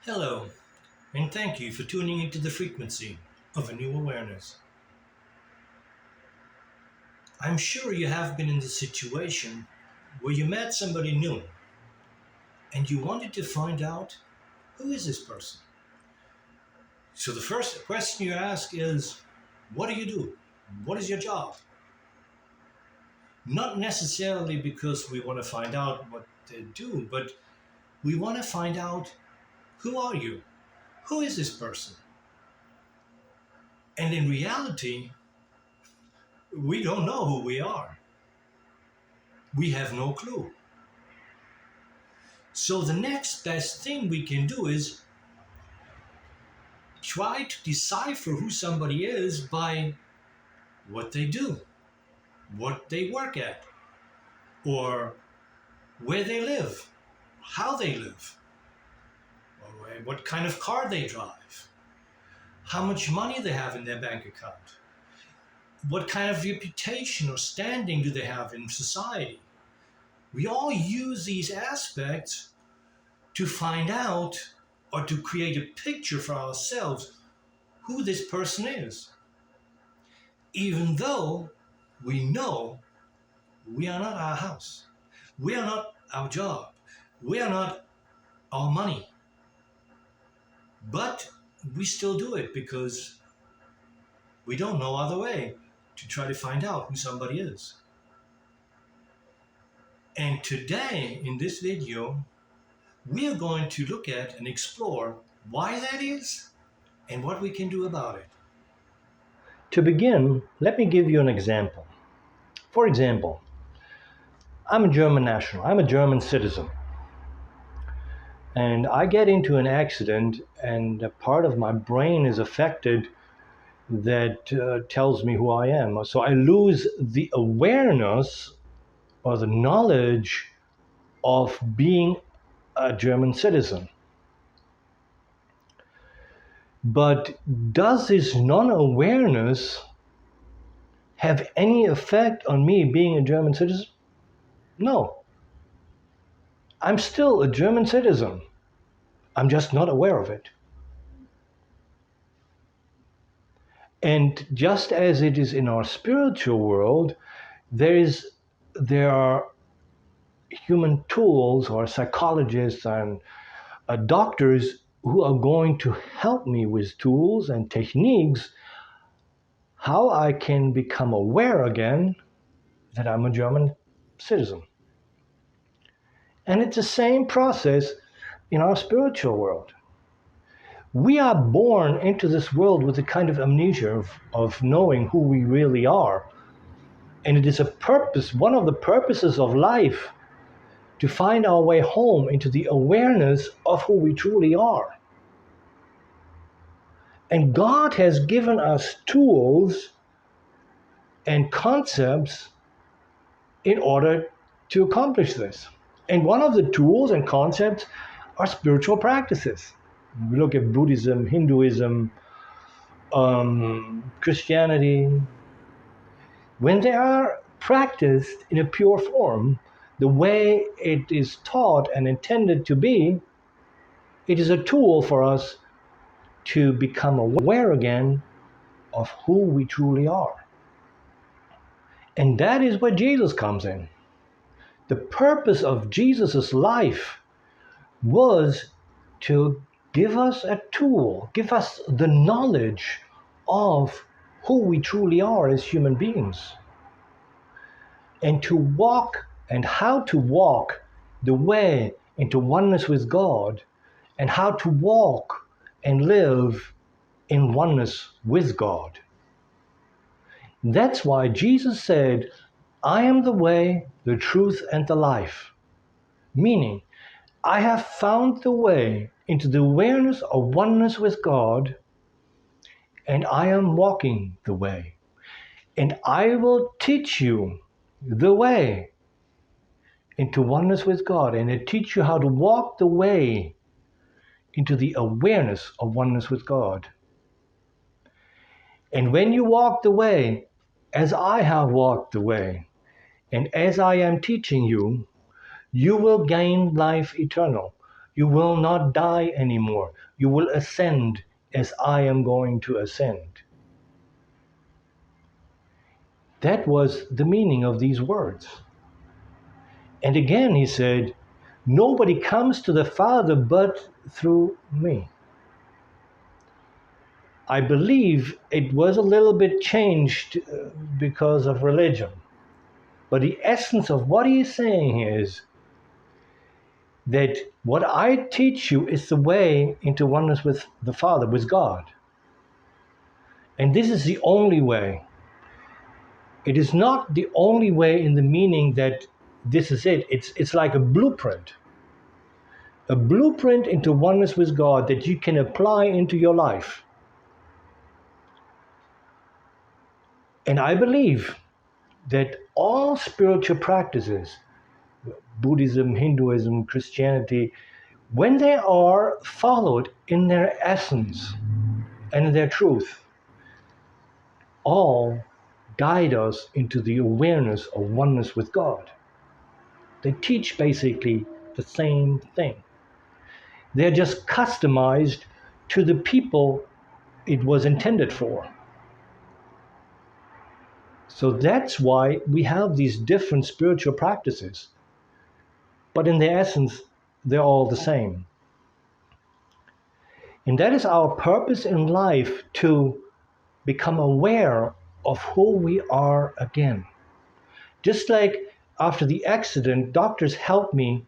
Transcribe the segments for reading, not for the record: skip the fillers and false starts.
Hello, and thank you for tuning into the frequency of a new awareness. I'm sure you have been in the situation where you met somebody new and you wanted to find out who is this person. So the first question you ask is, what do you do? What is your job? Not necessarily because we want to find out what they do, but we want to find out, who are you? Who is this person? And in reality, we don't know who we are. We have no clue. So the next best thing we can do is try to decipher who somebody is by what they do, what they work at, or where they live, how they live, or what kind of car they drive, how much money they have in their bank account, what kind of reputation or standing do they have in society. We all use these aspects to find out or to create a picture for ourselves who this person is, even though we know we are not our house, we are not our job, we are not our money. But we still do it because we don't know other way to try to find out who somebody is. And today, in this video, we are going to look at and explore why that is and what we can do about it. To begin, let me give you an example. For example, I'm a German national, I'm a German citizen. And I get into an accident, and a part of my brain is affected that tells me who I am. So I lose the awareness or the knowledge of being a German citizen. But does this non-awareness have any effect on me being a German citizen? No. I'm still a German citizen. I'm just not aware of it. And just as it is in our spiritual world, there are human tools or psychologists and doctors who are going to help me with tools and techniques how I can become aware again that I'm a German citizen. And it's the same process in our spiritual world. We are born into this world with a kind of amnesia of knowing who we really are. And it is a purpose, one of the purposes of life, to find our way home into the awareness of who we truly are. And God has given us tools and concepts in order to accomplish this. And one of the tools and concepts are spiritual practices. We look at Buddhism, Hinduism, Christianity. When they are practiced in a pure form, the way it is taught and intended to be, it is a tool for us to become aware again of who we truly are. And that is where Jesus comes in. The purpose of Jesus' life was to give us a tool, give us the knowledge of who we truly are as human beings, and to walk and how to walk the way into oneness with God, and how to walk and live in oneness with God. That's why Jesus said, I am the way, the truth, and the life. Meaning, I have found the way into the awareness of oneness with God, and I am walking the way. And I will teach you the way into oneness with God, and I teach you how to walk the way into the awareness of oneness with God. And when you walk the way, as I have walked the way, and as I am teaching you, you will gain life eternal. You will not die anymore. You will ascend as I am going to ascend. That was the meaning of these words. And again he said, nobody comes to the Father but through me. I believe it was a little bit changed because of religion. But the essence of what he is saying is that what I teach you is the way into oneness with the Father, with God. And this is the only way. It is not the only way in the meaning that this is it. It's like a blueprint into oneness with God that you can apply into your life. And I believe that all spiritual practices, Buddhism, Hinduism, Christianity, when they are followed in their essence and in their truth, all guide us into the awareness of oneness with God. They teach basically the same thing. They're just customized to the people it was intended for. So that's why we have these different spiritual practices. But in their essence, they're all the same. And that is our purpose in life, to become aware of who we are again. Just like after the accident, doctors helped me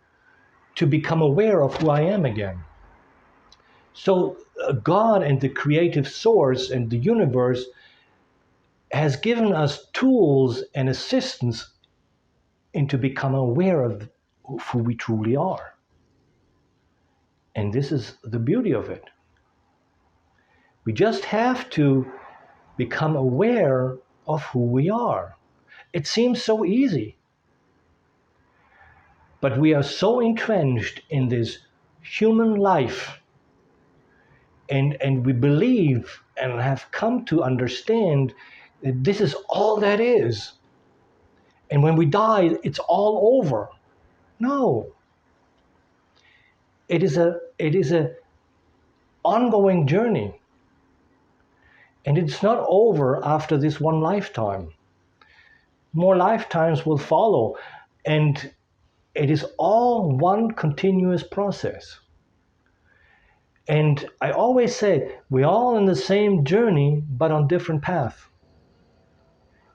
to become aware of who I am again. So God and the creative source and the universe has given us tools and assistance into become aware of who we truly are. And this is the beauty of it. We just have to become aware of who we are. It seems so easy. But we are so entrenched in this human life, and we believe and have come to understand that this is all that is. And when we die, it's all over. No. It is a ongoing journey. And it's not over after this one lifetime. More lifetimes will follow. And it is all one continuous process. And I always say, we're all in the same journey, but on different paths.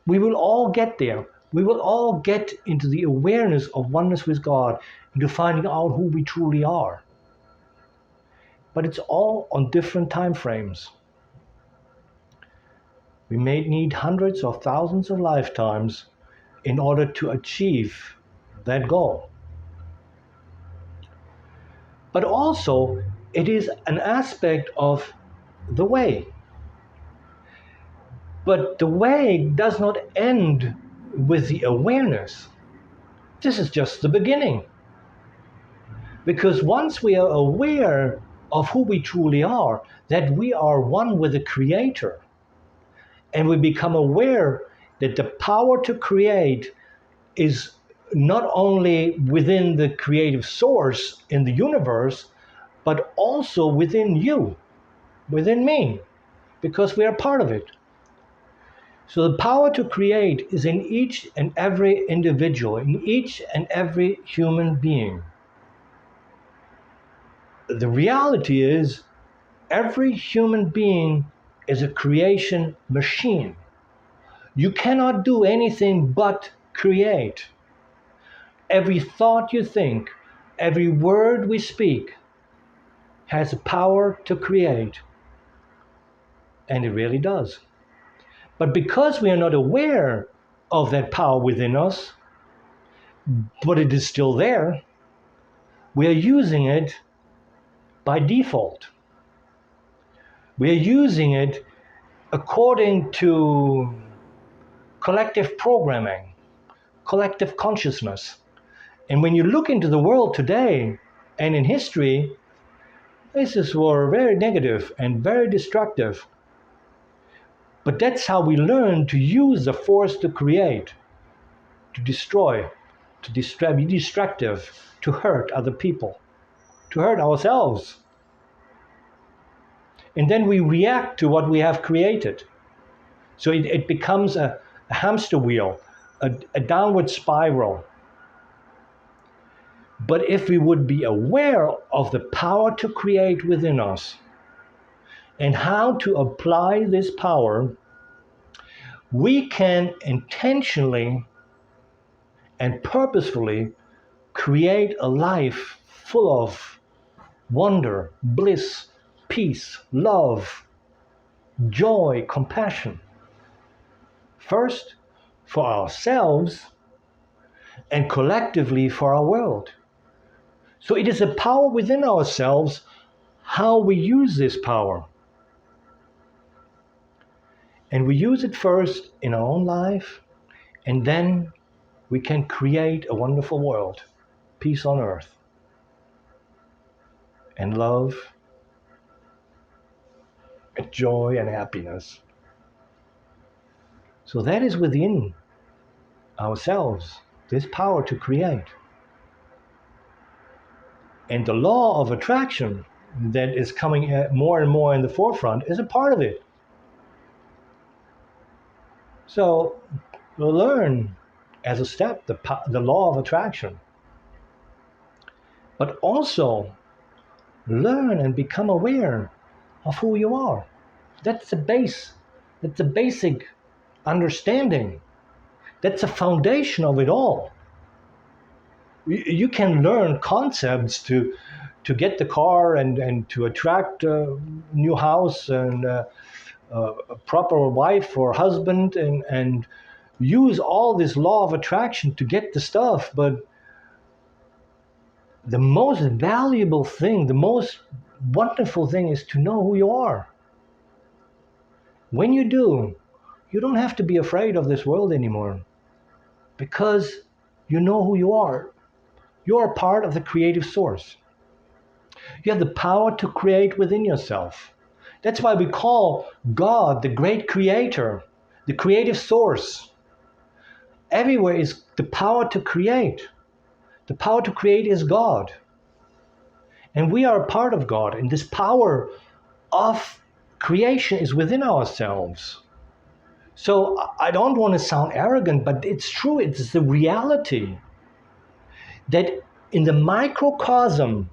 We will all get there. We will all get into the awareness of oneness with God, into finding out who we truly are. But it's all on different time frames. We may need hundreds or thousands of lifetimes in order to achieve that goal. But also, it is an aspect of the way. But the way does not end with the awareness. This is just the beginning. Because once we are aware of who we truly are, that we are one with the Creator, and we become aware that the power to create is not only within the creative source in the universe, but also within you, within me, because we are part of it. So the power to create is in each and every individual, in each and every human being. The reality is, every human being is a creation machine. You cannot do anything but create. Every thought you think, every word we speak has the power to create. And it really does. But because we are not aware of that power within us, but it is still there, we are using it by default. We are using it according to collective programming, collective consciousness. And when you look into the world today and in history, this is very negative and very destructive. But that's how we learn to use the force to create, to destroy, to be destructive, to hurt other people, to hurt ourselves. And then we react to what we have created. So it becomes a hamster wheel, a downward spiral. But if we would be aware of the power to create within us and how to apply this power, we can intentionally and purposefully create a life full of wonder, bliss, peace, love, joy, compassion. First, for ourselves, and collectively for our world. So it is a power within ourselves, how we use this power. And we use it first in our own life, and then we can create a wonderful world, peace on earth, and love, and joy, and happiness. So that is within ourselves, this power to create. And the law of attraction that is coming more and more in the forefront is a part of it. So we'll learn as a step the law of attraction, but also learn and become aware of who you are. That's the base. That's the basic understanding. That's the foundation of it all. You can learn concepts to get the car and to attract a new house and a proper wife or husband and use all this law of attraction to get the stuff. But the most valuable thing, the most wonderful thing is to know who you are. When you do, you don't have to be afraid of this world anymore because you know who you are. You are part of the creative source. You have the power to create within yourself. That's why we call God the great creator, the creative source. Everywhere is the power to create. The power to create is God. And we are a part of God. And this power of creation is within ourselves. So I don't want to sound arrogant, but it's true. It's the reality that in the microcosm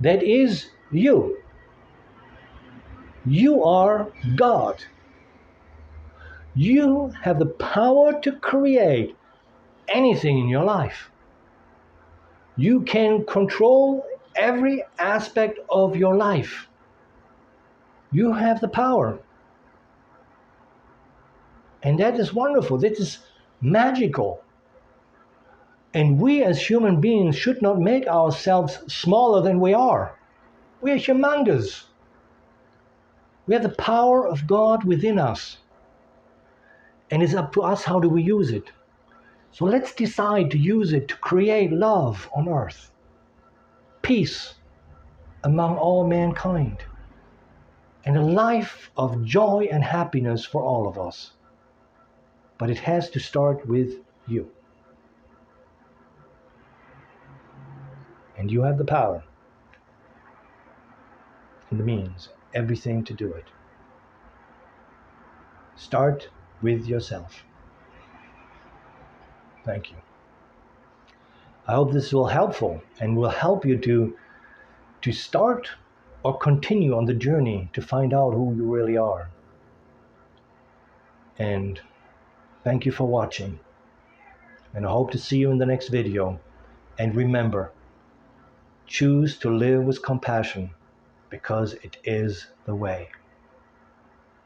that is you are God. You have the power to create anything in your life. You can control every aspect of your life. You have the power. And that is wonderful. That is magical. And we as human beings should not make ourselves smaller than we are. We are humongous. We have the power of God within us. And it's up to us how do we use it. So let's decide to use it to create love on earth, peace among all mankind, and a life of joy and happiness for all of us. But it has to start with you. And you have the power and the means, everything to do it. Start with yourself. Thank you. I hope this will be helpful and will help you to start or continue on the journey to find out who you really are. And thank you for watching. And I hope to see you in the next video. And remember, choose to live with compassion because it is the way.